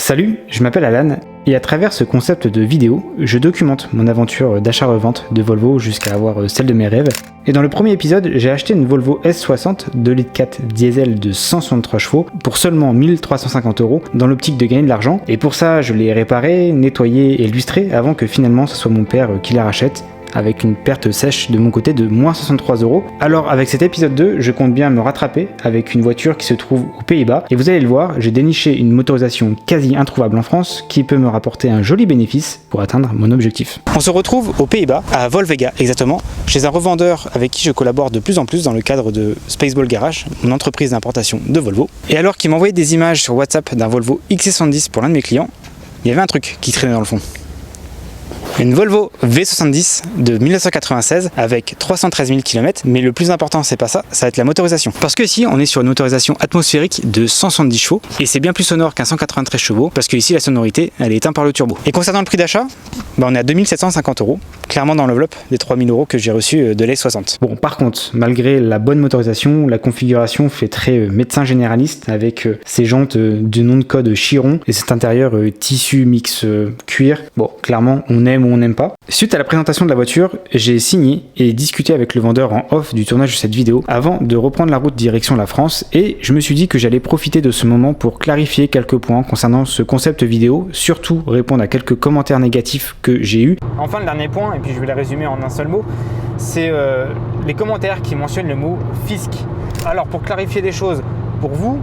Salut, je m'appelle Alan et à travers ce concept de vidéo, je documente mon aventure d'achat-revente de Volvo jusqu'à avoir celle de mes rêves. Et dans le premier épisode, j'ai acheté une Volvo S60 2 litres 4 diesel de 163 chevaux pour seulement 1350 € dans l'optique de gagner de l'argent. Et pour ça, je l'ai réparée, nettoyée et lustrée avant que finalement ce soit mon père qui la rachète, avec une perte sèche de mon côté de moins 63 €. Alors avec cet épisode 2, je compte bien me rattraper avec une voiture qui se trouve aux Pays-Bas, et vous allez le voir, j'ai déniché une motorisation quasi introuvable en France qui peut me rapporter un joli bénéfice pour atteindre mon objectif. On se retrouve aux Pays-Bas, à Volvega exactement, chez un revendeur avec qui je collabore de plus en plus dans le cadre de Spaceball Garage, mon entreprise d'importation de Volvo. Et alors qu'il m'envoyait des images sur WhatsApp d'un Volvo XC70 pour l'un de mes clients, il y avait un truc qui traînait dans le fond. Une Volvo V70 de 1996 avec 313 000 km, mais le plus important c'est pas ça, ça va être la motorisation. Parce que ici on est sur une motorisation atmosphérique de 170 chevaux et c'est bien plus sonore qu'un 193 chevaux parce que ici la sonorité elle est éteinte par le turbo. Et concernant le prix d'achat, on est à 2750 €, clairement dans l'enveloppe des 3000 € que j'ai reçu de l'S60. Bon, par contre, malgré la bonne motorisation, la configuration fait très médecin généraliste avec ces jantes de nom de code Chiron et cet intérieur tissu mix cuir. Bon, clairement on aime ou on n'aime pas. Suite à la présentation de la voiture, j'ai signé et discuté avec le vendeur en off du tournage de cette vidéo avant de reprendre la route direction la France, et je me suis dit que j'allais profiter de ce moment pour clarifier quelques points concernant ce concept vidéo, surtout répondre à quelques commentaires négatifs que j'ai eus. Enfin, le dernier point, et puis je vais les résumer en un seul mot, c'est les commentaires qui mentionnent le mot fisc. Alors pour clarifier des choses pour vous,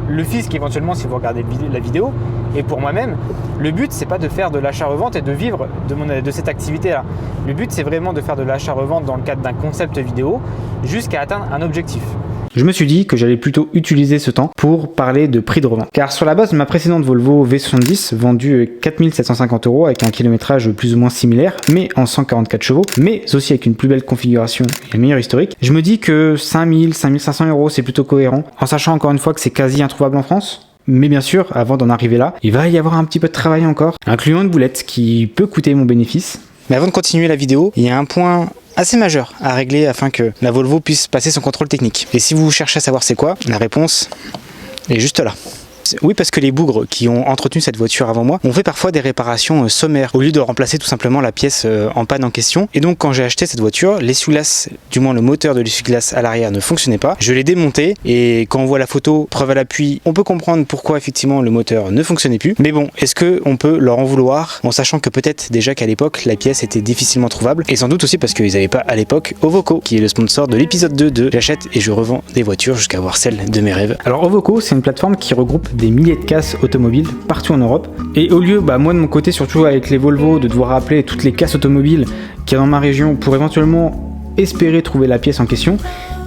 le fisc éventuellement si vous regardez la vidéo, et pour moi-même, le but c'est pas de faire de l'achat-revente et de vivre de cette activité-là. Le but c'est vraiment de faire de l'achat-revente dans le cadre d'un concept vidéo jusqu'à atteindre un objectif. Je me suis dit que j'allais plutôt utiliser ce temps pour parler de prix de revente. Car sur la base de ma précédente Volvo V70, vendue 4750 € avec un kilométrage plus ou moins similaire, mais en 144 chevaux, mais aussi avec une plus belle configuration et un meilleur historique, je me dis que 5000, 5500 € c'est plutôt cohérent, en sachant encore une fois que c'est quasi introuvable en France. Mais bien sûr, avant d'en arriver là, il va y avoir un petit peu de travail encore, incluant une boulette qui peut coûter mon bénéfice. Mais avant de continuer la vidéo, il y a un point assez majeur à régler afin que la Volvo puisse passer son contrôle technique. Et si vous cherchez à savoir c'est quoi, la réponse est juste là. Oui, parce que les bougres qui ont entretenu cette voiture avant moi ont fait parfois des réparations sommaires au lieu de remplacer tout simplement la pièce en panne en question. Et donc quand j'ai acheté cette voiture, l'essuie-glace, du moins le moteur de l'essuie-glace à l'arrière ne fonctionnait pas. Je l'ai démonté et quand on voit la photo, preuve à l'appui, on peut comprendre pourquoi effectivement le moteur ne fonctionnait plus. Mais bon, est-ce qu'on peut leur en vouloir en sachant que peut-être déjà qu'à l'époque la pièce était difficilement trouvable, et sans doute aussi parce qu'ils n'avaient pas à l'époque Ovoco qui est le sponsor de l'épisode 2 de J'achète et je revends des voitures jusqu'à avoir celle de mes rêves. Alors Ovoco, c'est une plateforme qui regroupe des milliers de casses automobiles partout en Europe, et au lieu, moi de mon côté, surtout avec les Volvo, de devoir appeler toutes les casses automobiles qu'il y a dans ma région pour éventuellement espérer trouver la pièce en question,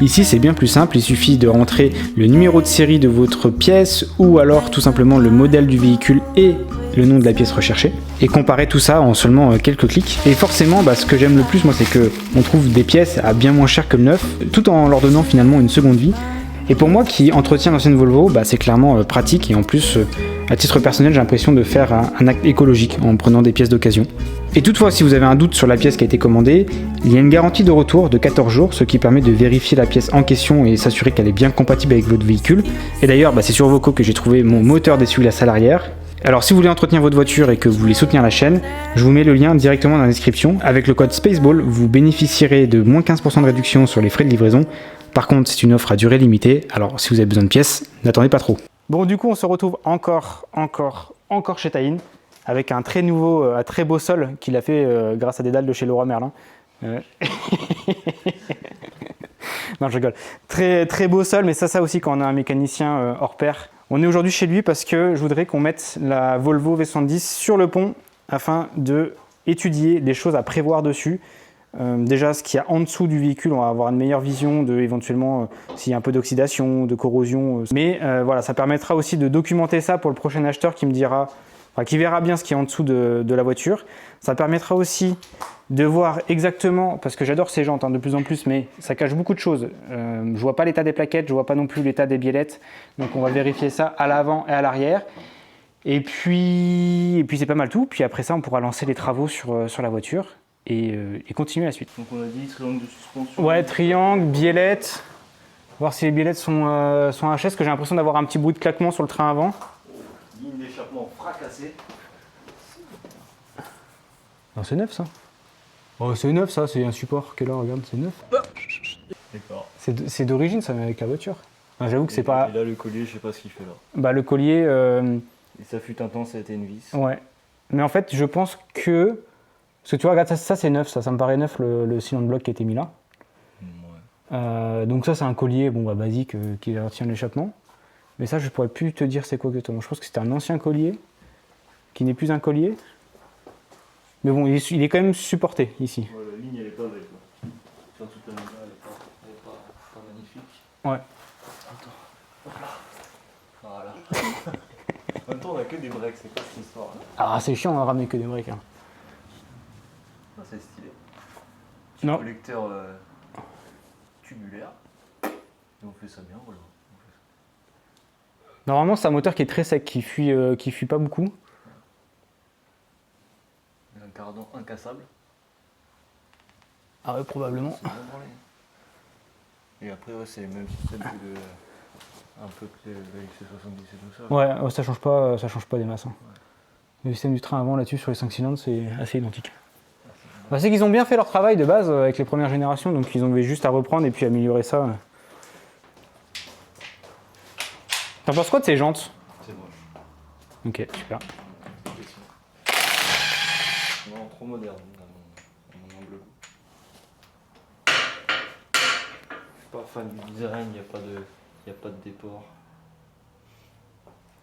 ici c'est bien plus simple, il suffit de rentrer le numéro de série de votre pièce ou alors tout simplement le modèle du véhicule et le nom de la pièce recherchée, et comparer tout ça en seulement quelques clics. Et forcément, ce que j'aime le plus moi, c'est que on trouve des pièces à bien moins cher que le neuf, tout en leur donnant finalement une seconde vie. Et pour moi qui entretiens l'ancienne Volvo, c'est clairement pratique, et en plus, à titre personnel, j'ai l'impression de faire un acte écologique en prenant des pièces d'occasion. Et toutefois, si vous avez un doute sur la pièce qui a été commandée, il y a une garantie de retour de 14 jours, ce qui permet de vérifier la pièce en question et s'assurer qu'elle est bien compatible avec votre véhicule. Et d'ailleurs, c'est sur Voco que j'ai trouvé mon moteur d'essuie-glace à l'arrière. Alors si vous voulez entretenir votre voiture et que vous voulez soutenir la chaîne, je vous mets le lien directement dans la description. Avec le code Spaceball, vous bénéficierez de moins 15% de réduction sur les frais de livraison. Par contre, c'est une offre à durée limitée, alors si vous avez besoin de pièces, n'attendez pas trop. Bon, du coup, on se retrouve encore chez Taïn, avec un très beau sol qu'il a fait grâce à des dalles de chez Leroy Merlin. Non, je rigole. Très beau sol, mais ça aussi, quand on a un mécanicien hors pair. On est aujourd'hui chez lui parce que je voudrais qu'on mette la Volvo V70 sur le pont afin de étudier des choses à prévoir dessus. Déjà, ce qu'il y a en dessous du véhicule, on va avoir une meilleure vision de éventuellement s'il y a un peu d'oxydation, de corrosion. Mais voilà, ça permettra aussi de documenter ça pour le prochain acheteur qui me dira, qui verra bien ce qu'il y a en dessous de la voiture. Ça permettra aussi de voir exactement, parce que j'adore ces jantes de plus en plus, mais ça cache beaucoup de choses. Je vois pas l'état des plaquettes, je vois pas non plus l'état des biellettes, donc on va vérifier ça à l'avant et à l'arrière. Et puis c'est pas mal tout. Puis après ça, on pourra lancer les travaux sur la voiture. Et continuer la suite. Donc on a dit triangle de suspension. Ouais, triangle, biellette. Voir si les biellettes sont HS, parce que j'ai l'impression d'avoir un petit bruit de claquement sur le train avant. ligne d'échappement fracassée. Non, c'est neuf ça. Oh, c'est neuf ça, c'est un support que là, regarde, c'est neuf. D'accord. C'est d'origine ça, mais avec la voiture. J'avoue que c'est pas. Et là, le collier, je sais pas ce qu'il fait là. Bah, le collier. Et ça fut un temps, ça a été une vis. Ouais. Mais en fait, je pense que. Parce que tu vois, regarde, ça c'est neuf, ça me paraît neuf le cylindre bloc qui a été mis là. Ouais. Donc ça c'est un collier bon, bah, basique qui retient l'échappement. Mais ça je pourrais plus te dire c'est quoi exactement. Je pense que c'était un ancien collier qui n'est plus un collier. Mais bon, il est quand même supporté ici. Ouais, la ligne elle est pas belle quoi. Sur toute la ligne elle est pas magnifique. Ouais. Attends. Voilà. En même temps on a que des breaks, c'est quoi cette histoire là? Ah c'est chiant à ramener que des breaks. Hein. Ah, c'est stylé. Petit Non. collecteur tubulaire. Et on fait ça bien, voilà. Normalement c'est un moteur qui est très sec, qui fuit pas beaucoup. Un cardan incassable. Ah ouais probablement. C'est bien branlé. Et après ouais, c'est le même système que un peu que le XC70 et tout ça. Ouais, ça change pas des masses. Hein. Ouais. Le système du train avant là-dessus sur les 5 cylindres c'est assez identique. Bah, c'est qu'ils ont bien fait leur travail de base avec les premières générations, donc ils ont juste à reprendre et puis améliorer ça. T'en penses quoi de ces jantes? C'est moche. Ok, super. Non, trop moderne à mon humble goût. Je suis pas fan du design, il n'y a pas de déport.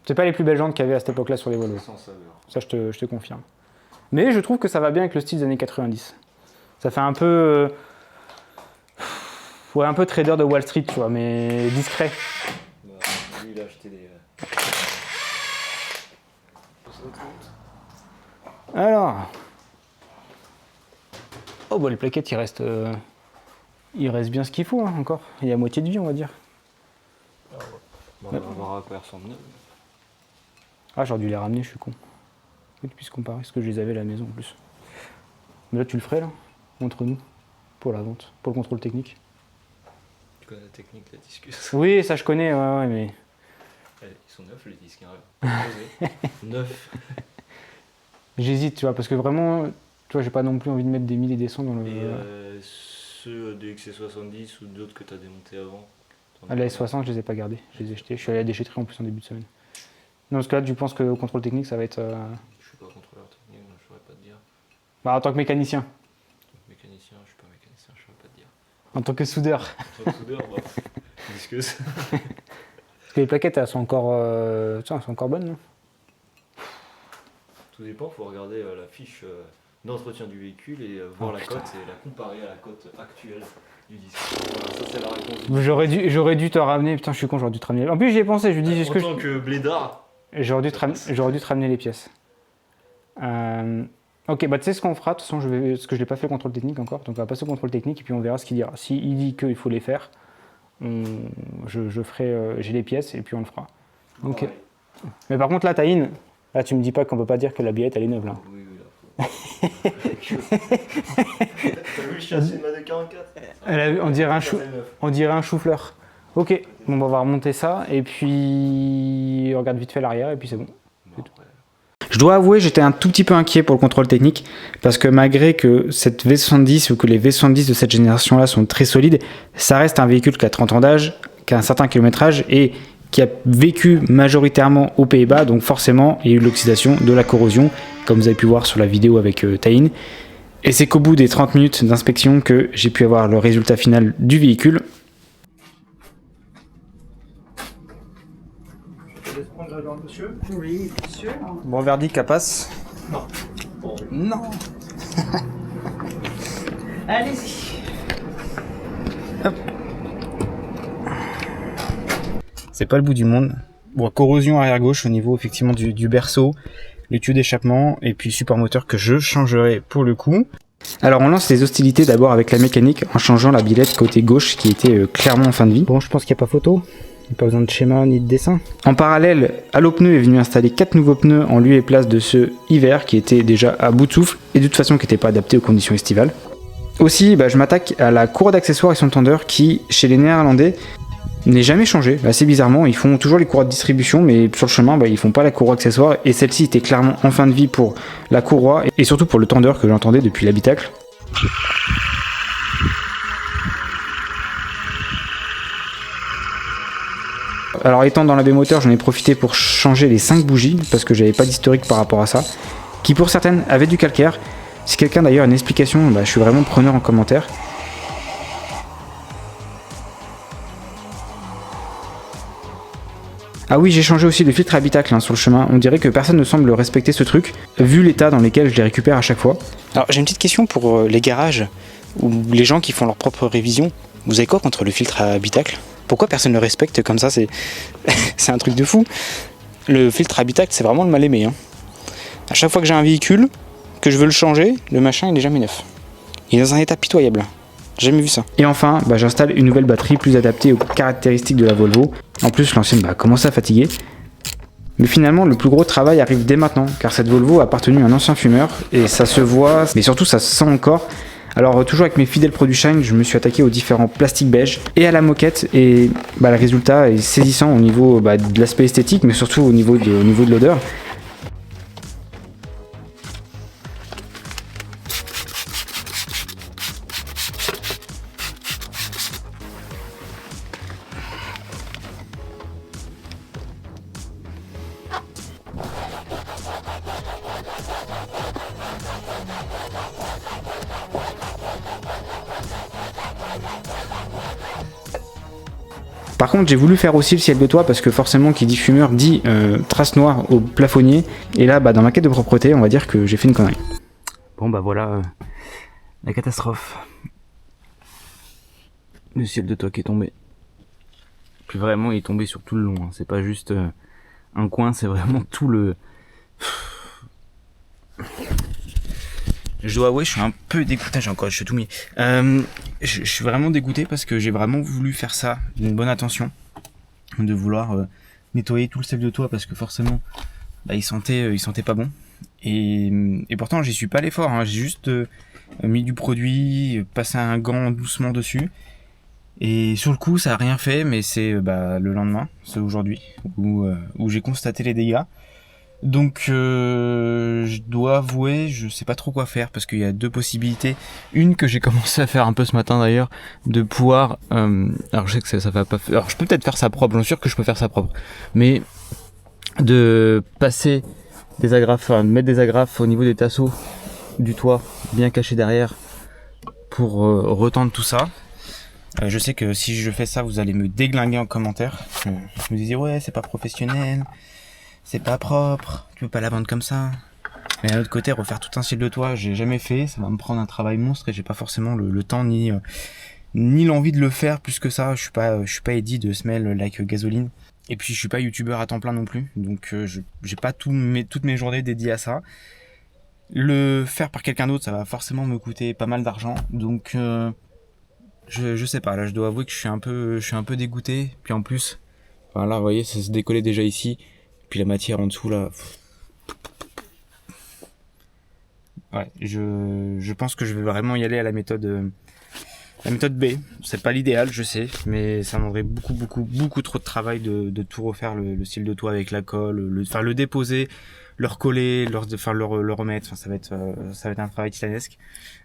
C'est pas les plus belles jantes qu'il y avait à cette époque-là sur les Volvo. Sans saveur. Ça, je te confirme. Mais je trouve que ça va bien avec le style des années 90. Ça fait un peu... ouais, un peu trader de Wall Street, tu vois, mais discret. Bah, lui, il a acheté des... Alors... oh, bah les plaquettes, il reste bien ce qu'il faut, hein, encore. Il y a moitié de vie, on va dire. Ah ouais. Bon, on va voir à quoi elles ressemblent. Ah, j'aurais dû les ramener, je suis con. Que tu puisses comparer, parce que je les avais à la maison en plus. Mais là, tu le ferais, là, entre nous, pour la vente, pour le contrôle technique. Tu connais la technique, la discus. Oui, ça je connais, ouais, mais... Ils sont neufs, les disques, hein. Neufs. J'hésite, tu vois, parce que vraiment, tu vois, j'ai pas non plus envie de mettre des 1000 et des 100 dans le... Et ceux des XC70 ou d'autres que tu as démontés avant? Ah, la S60, je les ai pas gardés, je les ai jetés. Je suis allé à la déchetterie en plus en début de semaine. Non, parce que là, tu penses que au contrôle technique, ça va être... Je suis pas contrôleur technique, donc je saurais pas te dire. Bah, en tant que mécanicien. Mécanicien, je suis pas mécanicien, je saurais pas te dire. En tant que soudeur. En tant que soudeur, bah, disqueuse. Parce que les plaquettes, elles sont encore, elles sont encore bonnes, non? Tout dépend, il faut regarder la fiche d'entretien du véhicule et voir la cote et la comparer à la cote actuelle du disque. Voilà, ça c'est la réponse. J'aurais dû te ramener, putain je suis con, j'aurais dû te ramener. En plus j'y ai pensé, je me dis... En tant que blédard. J'aurais dû te ramener les pièces. Ok, bah tu sais ce qu'on fera, de toute façon parce que je n'ai pas fait le contrôle technique encore, donc on va passer au contrôle technique et puis on verra ce qu'il dira. S'il dit qu'il faut les faire, je ferai, j'ai les pièces et puis on le fera. Ok. Ouais. Mais par contre là, Taïn, là tu me dis pas qu'on peut pas dire que la billette elle est neuve là. Oui, là. T'as vu le châssis de ma 244 on dirait un chou-fleur. Ok, bon bah on va remonter ça et puis on regarde vite fait l'arrière et puis c'est bon. Je dois avouer, j'étais un tout petit peu inquiet pour le contrôle technique parce que malgré que cette V70 ou que les V70 de cette génération-là sont très solides, ça reste un véhicule qui a 30 ans d'âge, qui a un certain kilométrage et qui a vécu majoritairement aux Pays-Bas, donc forcément il y a eu de l'oxydation, de la corrosion, comme vous avez pu voir sur la vidéo avec Taïn. Et c'est qu'au bout des 30 minutes d'inspection que j'ai pu avoir le résultat final du véhicule. Monsieur ? Oui, bien sûr. Bon verdict à passe. Non. Bon, Non. Allez-y. Hop. C'est pas le bout du monde. Bon, corrosion arrière gauche au niveau effectivement du berceau, le tuyau d'échappement et puis support moteur que je changerai pour le coup. Alors on lance les hostilités d'abord avec la mécanique en changeant la billette côté gauche qui était clairement en fin de vie. Bon, je pense qu'il n'y a pas photo. Il n'y a pas besoin de schéma ni de dessin. En parallèle, Allopneu est venu installer 4 nouveaux pneus en lieu et place de ceux hiver qui étaient déjà à bout de souffle et de toute façon qui n'étaient pas adaptés aux conditions estivales. Aussi, je m'attaque à la cour d'accessoires et son tendeur qui, chez les Néerlandais, n'est jamais changé. Assez bizarrement, ils font toujours les courroies de distribution, mais sur le chemin, ils font pas la courroie accessoire, et celle-ci était clairement en fin de vie pour la courroie, et surtout pour le tendeur que j'entendais depuis l'habitacle. Alors étant dans la baie moteur, j'en ai profité pour changer les 5 bougies, parce que j'avais pas d'historique par rapport à ça, qui pour certaines avaient du calcaire. Si quelqu'un d'ailleurs a une explication, je suis vraiment preneur en commentaire. Ah oui, j'ai changé aussi le filtre habitacle sur le chemin. On dirait que personne ne semble respecter ce truc, vu l'état dans lequel je les récupère à chaque fois. Alors j'ai une petite question pour les garages, ou les gens qui font leur propre révision. Vous avez quoi contre le filtre habitacle ? Pourquoi personne ne le respecte comme ça ? C'est un truc de fou. Le filtre habitacle, c'est vraiment le mal aimé. À chaque fois que j'ai un véhicule, que je veux le changer, le machin il est jamais neuf. Il est dans un état pitoyable. J'ai jamais vu ça. Et enfin, j'installe une nouvelle batterie plus adaptée aux caractéristiques de la Volvo. En plus, l'ancienne commence à fatiguer. Mais finalement, le plus gros travail arrive dès maintenant, car cette Volvo a appartenu à un ancien fumeur, et ça se voit, mais surtout ça se sent encore. Alors toujours avec mes fidèles produits Shine, je me suis attaqué aux différents plastiques beige et à la moquette, et le résultat est saisissant au niveau de l'aspect esthétique, mais surtout au niveau de l'odeur. Par contre, j'ai voulu faire aussi le ciel de toit parce que forcément, qui dit fumeur dit trace noire au plafonnier. Et là, dans ma quête de propreté, on va dire que j'ai fait une connerie. Bon, voilà la catastrophe. Le ciel de toit qui est tombé. Puis vraiment, il est tombé sur tout le long. C'est pas juste un coin, c'est vraiment tout le... Je dois avouer, je suis un peu dégoûté, je suis tout mis. Je suis vraiment dégoûté parce que j'ai vraiment voulu faire ça d'une bonne intention, de vouloir nettoyer tout le sel de toit parce que forcément, il sentait pas bon. Et pourtant, j'y suis pas allé fort. J'ai juste mis du produit, passé un gant doucement dessus. Et sur le coup, ça a rien fait, mais c'est le lendemain, c'est aujourd'hui, où j'ai constaté les dégâts. Donc je dois avouer, je sais pas trop quoi faire parce qu'il y a deux possibilités. Une que j'ai commencé à faire un peu ce matin d'ailleurs, de pouvoir alors je sais que ça va pas faire. Alors je peux peut-être faire ça propre, j'en suis sûr que je peux faire ça propre. Mais de passer des agrafes, mettre des agrafes au niveau des tasseaux du toit, bien cachés derrière pour retendre tout ça. Je sais que si je fais ça, vous allez me déglinguer en commentaire. Je me disais ouais, c'est pas professionnel. C'est pas propre, tu peux pas la vendre comme ça. Mais d'un autre côté, refaire tout un ciel de toit, j'ai jamais fait, ça va me prendre un travail monstre et j'ai pas forcément le temps ni l'envie de le faire plus que ça. Je suis pas Eddie de Smell Like Gasoline. Et puis je suis pas youtubeur à temps plein non plus, donc j'ai pas toutes mes journées dédiées à ça. Le faire par quelqu'un d'autre, ça va forcément me coûter pas mal d'argent, donc je sais pas. Là, je dois avouer que je suis un peu dégoûté. Puis en plus, là, vous voyez, ça se décollait déjà ici. Puis la matière en dessous là. Ouais, je pense que je vais vraiment y aller à la méthode B. C'est pas l'idéal, je sais, mais ça demanderait beaucoup trop de travail de tout refaire le style de toit avec la colle, le déposer, le recoller, le remettre. Enfin, ça va être un travail titanesque.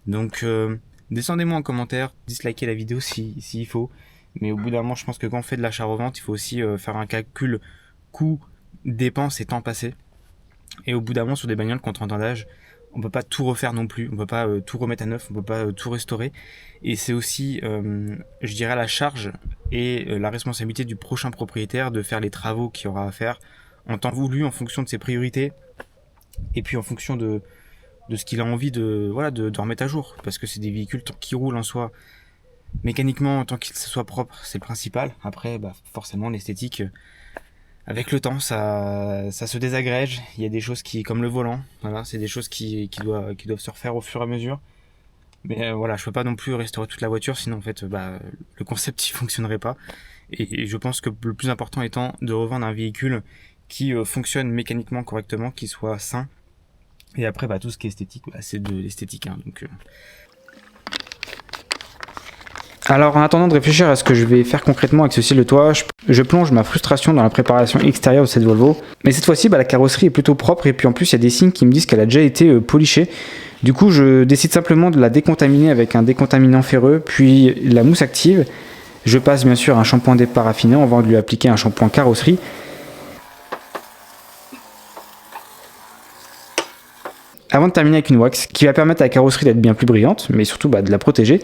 Donc descendez-moi en commentaire, dislikez la vidéo s'il faut. Mais au bout d'un moment, je pense que quand on fait de l'achat-revente, il faut aussi faire un calcul coût, dépenses et temps passé. Et au bout d'un moment, sur des bagnoles contre 30 ans d'âge, on peut pas tout refaire non plus, on peut pas tout remettre à neuf, on peut pas tout restaurer. Et c'est aussi, je dirais, la charge et la responsabilité du prochain propriétaire de faire les travaux qu'il aura à faire en temps voulu, en fonction de ses priorités, et puis en fonction de ce qu'il a envie de remettre à jour. Parce que c'est des véhicules, tant qu'ils roulent en soi, mécaniquement, tant qu'il soit propre, c'est le principal. Après, forcément, l'esthétique... Avec le temps, ça se désagrège. Il y a des choses comme le volant, c'est des choses qui doivent se refaire au fur et à mesure. Mais je peux pas non plus restaurer toute la voiture, sinon en fait, le concept il fonctionnerait pas. Et je pense que le plus important étant de revendre un véhicule qui fonctionne mécaniquement correctement, qui soit sain. Et après, tout ce qui est esthétique, c'est de l'esthétique. Donc Alors en attendant de réfléchir à ce que je vais faire concrètement avec ce style de toit, je plonge ma frustration dans la préparation extérieure de cette Volvo. Mais cette fois-ci, la carrosserie est plutôt propre et puis en plus il y a des signes qui me disent qu'elle a déjà été polichée. Du coup je décide simplement de la décontaminer avec un décontaminant ferreux, puis la mousse active. Je passe bien sûr un shampoing déparaffiné avant de lui appliquer un shampoing carrosserie. Avant de terminer avec une wax qui va permettre à la carrosserie d'être bien plus brillante, mais surtout de la protéger.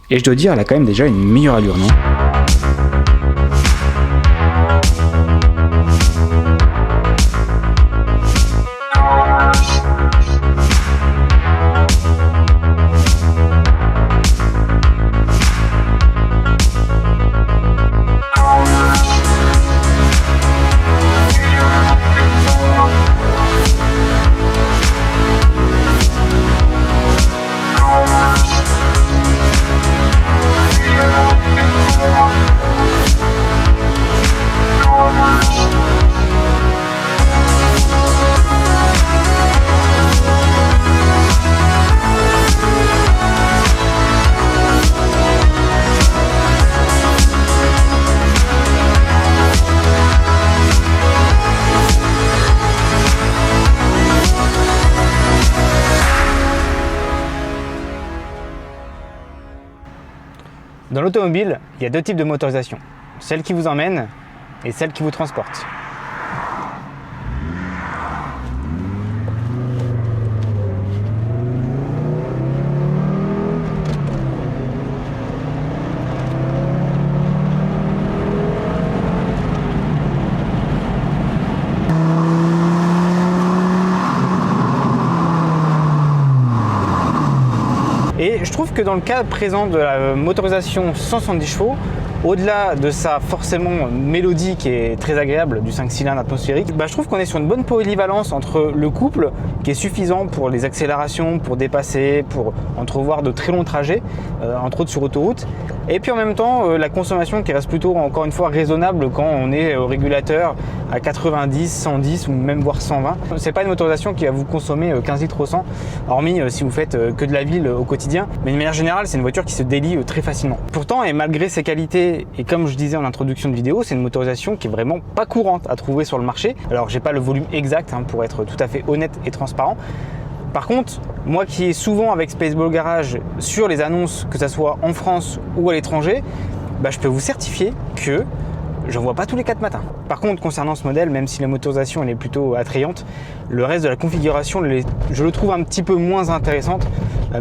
Et je dois dire, elle a quand même déjà une meilleure allure, non ? Dans l'automobile, il y a deux types de motorisation. Celle qui vous emmène et celle qui vous transporte. Et je trouve que dans le cas présent de la motorisation 170 chevaux, au-delà de sa forcément mélodie qui est très agréable du 5 cylindres atmosphérique, je trouve qu'on est sur une bonne polyvalence entre le couple qui est suffisant pour les accélérations, pour dépasser, pour entrevoir de très longs trajets, entre autres sur autoroute, et puis en même temps la consommation qui reste plutôt encore une fois raisonnable quand on est au régulateur à 90, 110 ou même voire 120. C'est pas une motorisation qui va vous consommer 15 litres au 100, hormis si vous faites que de la ville au quotidien, mais de manière générale c'est une voiture qui se délie très facilement. Pourtant, et malgré ses qualités, et comme je disais en introduction de vidéo, c'est une motorisation qui est vraiment pas courante à trouver sur le marché. Alors j'ai pas le volume exact pour être tout à fait honnête et transparent. Par contre, moi qui est souvent avec Spaceball Garage sur les annonces, que ce soit en France ou à l'étranger, je peux vous certifier que j'en vois pas tous les 4 matins. Par contre, concernant ce modèle, même si la motorisation elle est plutôt attrayante, le reste de la configuration, je le trouve un petit peu moins intéressante,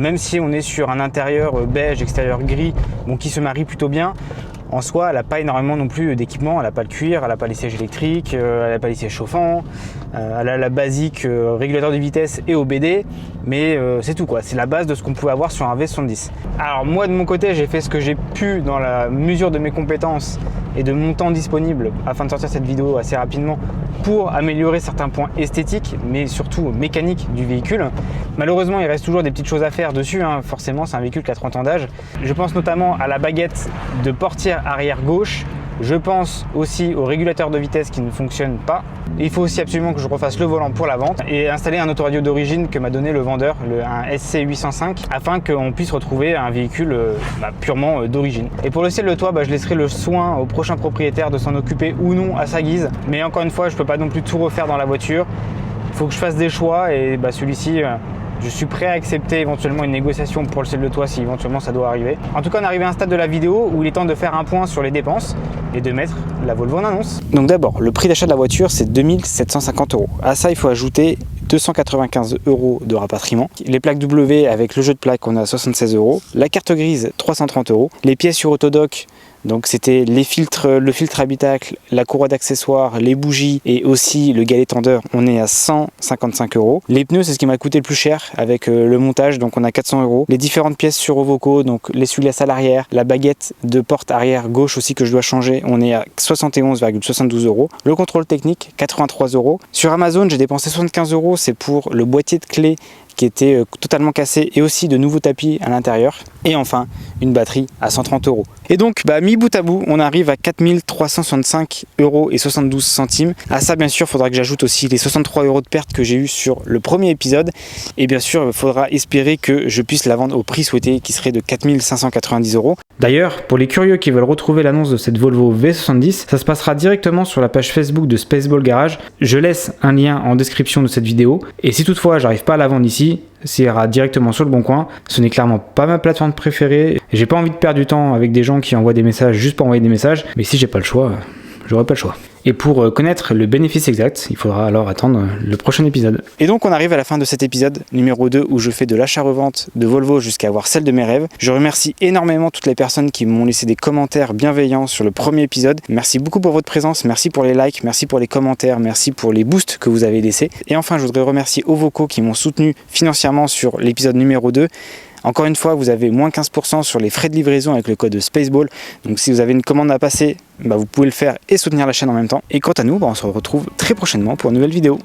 même si on est sur un intérieur beige, extérieur gris, qui se marie plutôt bien. En soi, elle n'a pas énormément non plus d'équipement, elle n'a pas le cuir, elle n'a pas les sièges électriques, elle n'a pas les sièges chauffants, elle a la basique régulateur de vitesse et OBD, mais c'est tout quoi, c'est la base de ce qu'on pouvait avoir sur un V70. Alors moi de mon côté, j'ai fait ce que j'ai pu dans la mesure de mes compétences et de mon temps disponible afin de sortir cette vidéo assez rapidement pour améliorer certains points esthétiques, mais surtout mécaniques du véhicule. Malheureusement, il reste toujours des petites choses à faire dessus, forcément c'est un véhicule qui a 30 ans d'âge. Je pense notamment à la baguette de portière arrière gauche. Je pense aussi au régulateur de vitesse qui ne fonctionne pas. Il faut aussi absolument que je refasse le volant pour la vente et installer un autoradio d'origine que m'a donné le vendeur, un SC805, afin qu'on puisse retrouver un véhicule purement d'origine. Et pour le ciel de toit, je laisserai le soin au prochain propriétaire de s'en occuper ou non à sa guise. Mais encore une fois, je ne peux pas non plus tout refaire dans la voiture. Il faut que je fasse des choix et celui-ci... je suis prêt à accepter éventuellement une négociation pour le ciel de toit si éventuellement ça doit arriver. En tout cas, on est arrivé à un stade de la vidéo où il est temps de faire un point sur les dépenses et de mettre la Volvo en annonce. Donc d'abord, le prix d'achat de la voiture, c'est 2750 €. À ça, il faut ajouter 295 € de rapatriement. Les plaques W avec le jeu de plaques, on a 76 €. La carte grise, 330 €. Les pièces sur Autodoc, donc c'était le filtre habitacle, la courroie d'accessoires, les bougies et aussi le galet tendeur, on est à 155 €. Les pneus, c'est ce qui m'a coûté le plus cher avec le montage, donc on a 400 €. Les différentes pièces sur Ovoco, donc l'essuie-glace à l'arrière, la baguette de porte arrière gauche aussi que je dois changer, on est à 71,72 €. Le contrôle technique, 83 €. Sur Amazon, j'ai dépensé 75 €, c'est pour le boîtier de clés qui était totalement cassé et aussi de nouveaux tapis à l'intérieur. Et enfin, une batterie à 130 €. Et donc, mis bout à bout, on arrive à 4365 € et 72 centimes. À ça, bien sûr, il faudra que j'ajoute aussi les 63 € de perte que j'ai eu sur le premier épisode. Et bien sûr, il faudra espérer que je puisse la vendre au prix souhaité, qui serait de 4590 €. D'ailleurs, pour les curieux qui veulent retrouver l'annonce de cette Volvo V70, ça se passera directement sur la page Facebook de Spaceball Garage. Je laisse un lien en description de cette vidéo. Et si toutefois, j'arrive pas à la vendre ici, ça ira directement sur le bon coin. Ce n'est clairement pas ma plateforme préférée. J'ai pas envie de perdre du temps avec des gens qui envoient des messages juste pour envoyer des messages. Mais si j'ai pas le choix, j'aurai pas le choix. Et pour connaître le bénéfice exact, il faudra alors attendre le prochain épisode. Et donc on arrive à la fin de cet épisode numéro 2 où je fais de l'achat-revente de Volvo jusqu'à avoir celle de mes rêves. Je remercie énormément toutes les personnes qui m'ont laissé des commentaires bienveillants sur le premier épisode. Merci beaucoup pour votre présence, merci pour les likes, merci pour les commentaires, merci pour les boosts que vous avez laissés. Et enfin, je voudrais remercier aux vocaux qui m'ont soutenu financièrement sur l'épisode numéro 2. Encore une fois, vous avez moins 15% sur les frais de livraison avec le code Spaceball. Donc si vous avez une commande à passer, vous pouvez le faire et soutenir la chaîne en même temps. Et quant à nous, on se retrouve très prochainement pour une nouvelle vidéo.